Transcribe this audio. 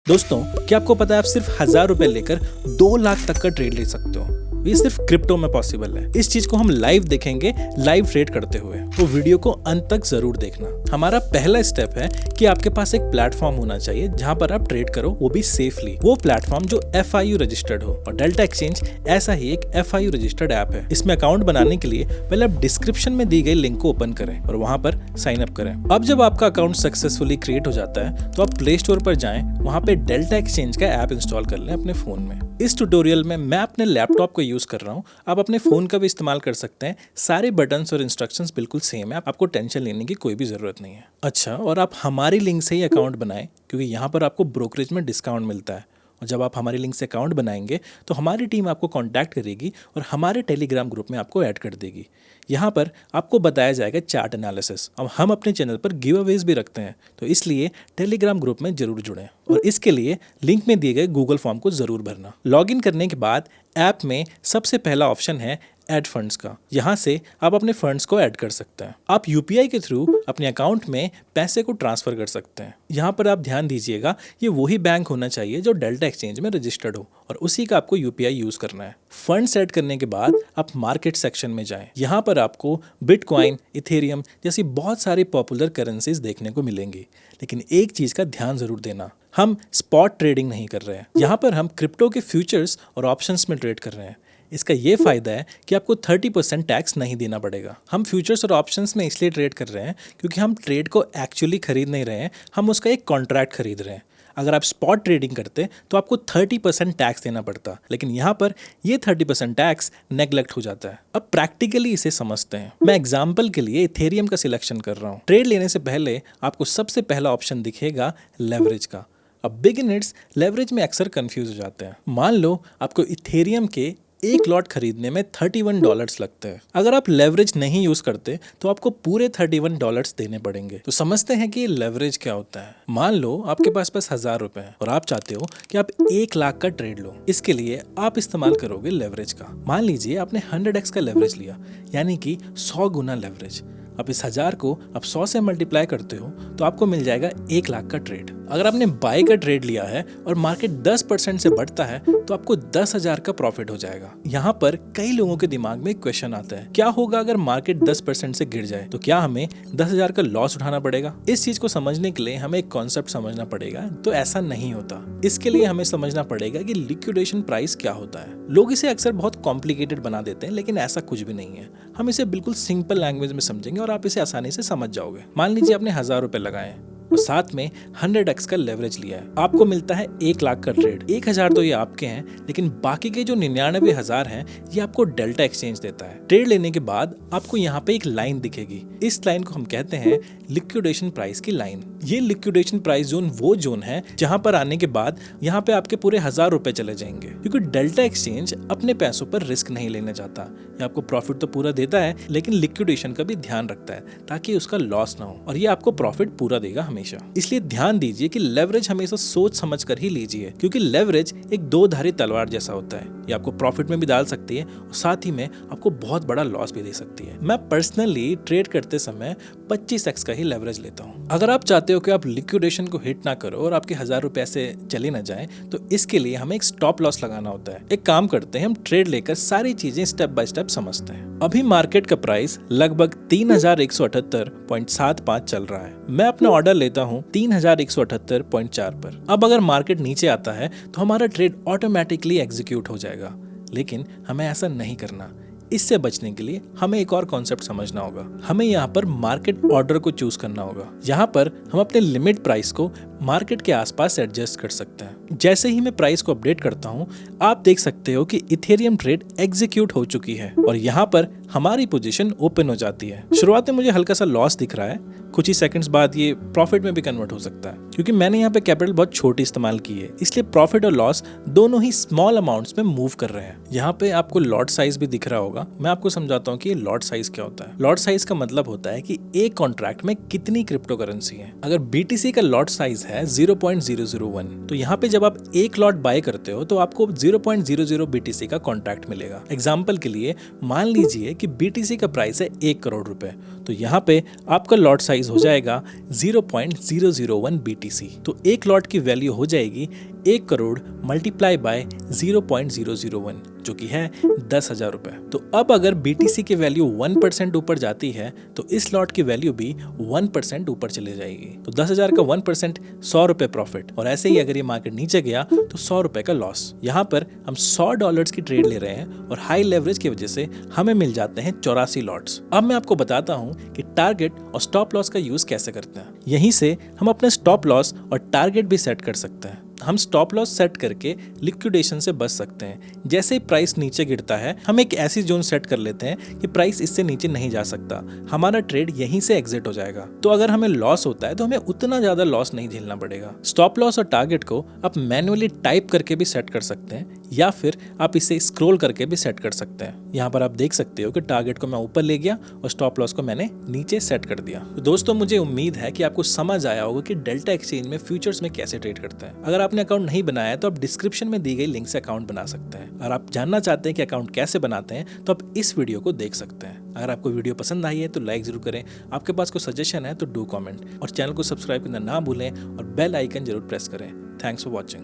दोस्तों, क्या आपको पता है आप सिर्फ 1000 रुपए लेकर 2 लाख तक का ट्रेड ले सकते हो। ये सिर्फ क्रिप्टो में पॉसिबल है। इस चीज को हम लाइव देखेंगे, लाइव ट्रेड करते हुए। तो वीडियो को अंत तक जरूर देखना। हमारा पहला स्टेप है कि आपके पास एक प्लेटफॉर्म होना चाहिए जहां पर आप ट्रेड करो, वो भी सेफली। वो प्लेटफॉर्म जो FIU रजिस्टर्ड हो, और डेल्टा एक्सचेंज ऐसा ही एक FIU रजिस्टर्ड ऐप है। इसमें अकाउंट बनाने के लिए पहले आप डिस्क्रिप्शन में दी गई लिंक को ओपन करें और वहां पर साइन अप करें। अब जब आपका अकाउंट सक्सेसफुली क्रिएट हो जाता है तो आप प्ले स्टोर पर जाएं, वहां पे डेल्टा एक्सचेंज का ऐप इंस्टॉल कर लें अपने फोन में। इस ट्यूटोरियल में मैं अपने लैपटॉप को यूज कर रहा हूँ, आप अपने फोन का भी इस्तेमाल कर सकते हैं। सारे बटन्स और इंस्ट्रक्शंस बिल्कुल सेम है, आपको टेंशन लेने की कोई भी जरूरत नहीं है। अच्छा, और आप हमारी लिंक से ही अकाउंट बनाएं, क्योंकि यहाँ पर आपको ब्रोकरेज में डिस्काउंट मिलता है। और जब आप हमारी लिंक से अकाउंट बनाएंगे तो हमारी टीम आपको कांटेक्ट करेगी और हमारे टेलीग्राम ग्रुप में आपको ऐड कर देगी। यहाँ पर आपको बताया जाएगा चार्ट एनालिसिस। अब हम अपने चैनल पर गिव अवेज भी रखते हैं, तो इसलिए टेलीग्राम ग्रुप में जरूर जुड़ें। और इसके लिए लिंक में दिए गए गूगल फॉर्म को जरूर भरना। लॉगिन करने के बाद ऐप में सबसे पहला ऑप्शन है ऐड फंड्स का। यहाँ से आप अपने फंड्स को ऐड कर सकते हैं। आप UPI के थ्रू अपने अकाउंट में पैसे को ट्रांसफर कर सकते हैं। यहाँ पर आप ध्यान दीजिएगा, ये वही बैंक होना चाहिए जो डेल्टा एक्सचेंज में रजिस्टर्ड हो, और उसी का आपको UPI यूज करना है। फंड्स ऐड करने के बाद आप मार्केट सेक्शन में जाएं। यहाँ पर आपको बिटकॉइन, इथेरियम जैसी बहुत सारी पॉपुलर करेंसीज देखने को मिलेंगी। लेकिन एक चीज का ध्यान जरूर देना, हम स्पॉट ट्रेडिंग नहीं कर रहे हैं। यहाँ पर हम क्रिप्टो के फ्यूचर्स और ऑप्शंस में ट्रेड कर रहे हैं। इसका ये फायदा है कि आपको 30% टैक्स नहीं देना पड़ेगा। हम फ्यूचर्स और ऑप्शंस में इसलिए ट्रेड कर रहे हैं क्योंकि हम ट्रेड को एक्चुअली खरीद नहीं रहे हैं, हम उसका एक कॉन्ट्रैक्ट खरीद रहे हैं। अगर आप स्पॉट ट्रेडिंग करते तो आपको 30% टैक्स देना पड़ता, लेकिन यहाँ पर ये 30% टैक्स नेग्लेक्ट हो जाता है। अब प्रैक्टिकली इसे समझते हैं। मैं एग्जाम्पल के लिए इथेरियम का सिलेक्शन कर रहा हूँ। ट्रेड लेने से पहले आपको सबसे पहला ऑप्शन दिखेगा लेवरेज का। अब बिगिनर्स लेवरेज में अक्सर कंफ्यूज हो जाते हैं। मान लो आपको इथेरियम के एक लॉट खरीदने में $31 लगते हैं। अगर आप लेवरेज नहीं यूज करते तो आपको पूरे $31 देने पड़ेंगे। तो समझते हैं कि लेवरेज क्या होता है। मान लो आपके पास 1000 रुपए हैं और आप चाहते हो कि आप 1 लाख का ट्रेड लो। इसके लिए आप इस्तेमाल करोगे लेवरेज का। मान लीजिए आपने 100x का लेवरेज लिया, यानी कि 100 गुना लेवरेज। अब इस 1000 को आप 100 से मल्टीप्लाई करते हो तो आपको मिल जाएगा 1 लाख का ट्रेड। अगर आपने बाय का ट्रेड लिया है और मार्केट 10% से बढ़ता है तो आपको 10,000 का प्रॉफिट हो जाएगा। यहाँ पर कई लोगों के दिमाग में क्वेश्चन आता है, क्या होगा अगर मार्केट 10% से गिर जाए, तो क्या हमें 10,000 का लॉस उठाना पड़ेगा? इस चीज को समझने के लिए हमें एक कॉन्सेप्ट समझना पड़ेगा। तो ऐसा नहीं होता। इसके लिए हमें समझना पड़ेगा कि लिक्विडेशन प्राइस क्या होता है। लोग इसे अक्सर बहुत कॉम्प्लिकेटेड बना देते हैं, लेकिन ऐसा कुछ भी नहीं है। हम इसे बिल्कुल सिंपल लैंग्वेज में समझेंगे और आप इसे आसानी से समझ जाओगे। मान लीजिए आपने 1000 रुपए लगाए और साथ में 100x का लेवरेज लिया है, आपको मिलता है 1 लाख का ट्रेड। 1000 तो ये आपके हैं, लेकिन बाकी के जो 99,000 हैं ये आपको डेल्टा एक्सचेंज देता है। ट्रेड लेने के बाद आपको यहाँ पे एक लाइन दिखेगी। इस लाइन को हम कहते हैं लिक्विडेशन प्राइस की लाइन। ये लिक्विडेशन प्राइस जोन वो जोन है जहां पर आने के बाद यहाँ पे आपके पूरे 1000 रुपए चले जाएंगे, क्योंकि डेल्टा एक्सचेंज अपने पैसों पर रिस्क नहीं लेना चाहता। ये आपको प्रॉफिट तो पूरा देता है, लेकिन लिक्विडेशन का भी ध्यान रखता है ताकि उसका लॉस ना हो, और ये आपको प्रॉफिट पूरा देगा हमेशा। इसलिए ध्यान दीजिए कि लेवरेज हमेशा सोच समझ कर ही लीजिए, क्योंकि लेवरेज एक दो-धारी तलवार जैसा होता है। ये आपको प्रॉफिट में भी डाल सकती है और साथ ही में आपको बहुत बड़ा लॉस भी दे सकती है। मैं पर्सनली ट्रेड करते समय 25x का ही लेवरेज लेता हूँ। अगर आप चाहते हो कि आप लिक्विडेशन को हिट ना करो और आपके 1000 रुपए से चले ना जाएं, तो इसके लिए हमें एक स्टॉप लॉस लगाना होता है। एक काम करते हैं, हम ट्रेड लेकर सारी चीजें स्टेप बाय स्टेप समझते हैं। अभी मार्केट का प्राइस लगभग 3178.75 चल रहा है। मैं अपना ऑर्डर लेता हूँ 3178.4 पर। अब अगर मार्केट नीचे आता है तो हमारा ट्रेड ऑटोमेटिकली एग्जीक्यूट हो जाएगा, लेकिन हमें ऐसा नहीं करना। इससे बचने के लिए हमें एक और कॉन्सेप्ट समझना होगा। हमें यहाँ पर मार्केट ऑर्डर को चूज करना होगा। यहाँ पर हम अपने लिमिट प्राइस को मार्केट के आसपास एडजस्ट कर सकते हैं। जैसे ही मैं प्राइस को अपडेट करता हूँ, आप देख सकते हो कि इथेरियम ट्रेड एग्जीक्यूट हो चुकी है और यहाँ पर हमारी पोजीशन ओपन हो जाती है। शुरुआत में मुझे हल्का सा लॉस दिख रहा है, कुछ ही सेकंड्स बाद ये प्रॉफिट में भी कन्वर्ट हो सकता है, क्योंकि मैंने यहाँ पे कैपिटल बहुत छोटी इस्तेमाल की है, इसलिए प्रॉफिट और लॉस दोनों ही स्मॉल अमाउंट्स में मूव कर रहे हैं। यहाँ पे आपको लॉट साइज भी दिख रहा होगा। मैं आपको समझाता हूँ कि ये लॉट साइज क्या होता है। लॉट साइज का मतलब होता है कि एक कॉन्ट्रैक्ट में कितनी क्रिप्टो करेंसी है। अगर BTC का लॉट साइज है 0.001। तो यहाँ पे जब आप एक लॉट बाय करते हो तो आपको 0.00 BTC का कॉन्ट्रैक्ट मिलेगा। एग्जाम्पल के लिए मान लीजिए कि BTC का प्राइस है 1 करोड़ रुपए, तो यहाँ पे आपका लॉट साइज हो जाएगा 0.001 BTC। तो एक लॉट की वैल्यू हो जाएगी 1 करोड़ मल्टीप्लाई बाय 0.001, जो कि है 10,000 रुपए। तो अब अगर BTC की वैल्यू 1% ऊपर जाती है तो इस लॉट की वैल्यू भी 1% ऊपर चली जाएगी। तो 10,000 का 1% 100 रुपए प्रॉफिट, और ऐसे ही अगर ये मार्केट नीचे गया तो 100 रुपए का लॉस। यहाँ पर हम $100 की ट्रेड ले रहे हैं और हाई लेवरेज की वजह से हमें मिल जाते हैं 84 लॉट्स। अब मैं आपको बताता हूँ कि टारगेट और स्टॉप लॉस का यूज कैसे करते हैं। यहीं से हम अपने स्टॉप लॉस और टारगेट भी सेट कर सकते हैं। हम स्टॉप लॉस सेट करके लिक्विडेशन से बच सकते हैं। जैसे ही प्राइस नीचे गिरता है हम एक ऐसी जोन सेट कर लेते हैं कि प्राइस इससे नीचे नहीं जा सकता, हमारा ट्रेड यहीं से एग्जिट हो जाएगा। तो अगर हमें लॉस होता है तो हमें उतना ज्यादा लॉस नहीं झेलना पड़ेगा। स्टॉप लॉस और टारगेट को आप मैन्युअली टाइप करके भी सेट कर सकते हैं या फिर आप इसे स्क्रॉल करके भी सेट कर सकते हैं। यहाँ पर आप देख सकते हो कि टारगेट को मैं ऊपर ले गया और स्टॉप लॉस को मैंने नीचे सेट कर दिया। तो दोस्तों मुझे उम्मीद है कि आपको समझ आया होगा कि डेल्टा एक्सचेंज में फ्यूचर्स में कैसे ट्रेड करते हैं। अगर आपने अकाउंट नहीं बनाया है तो आप डिस्क्रिप्शन में दी गई लिंक से अकाउंट बना सकते हैं। अगर आप जानना चाहते हैं कि अकाउंट कैसे बनाते हैं तो आप इस वीडियो को देख सकते हैं। अगर आपको वीडियो पसंद आई है तो लाइक जरूर करें, आपके पास कोई सजेशन है तो डू कमेंट, और चैनल को सब्सक्राइब करना ना भूलें और बेल आइकन जरूर प्रेस करें। Thanks for watching.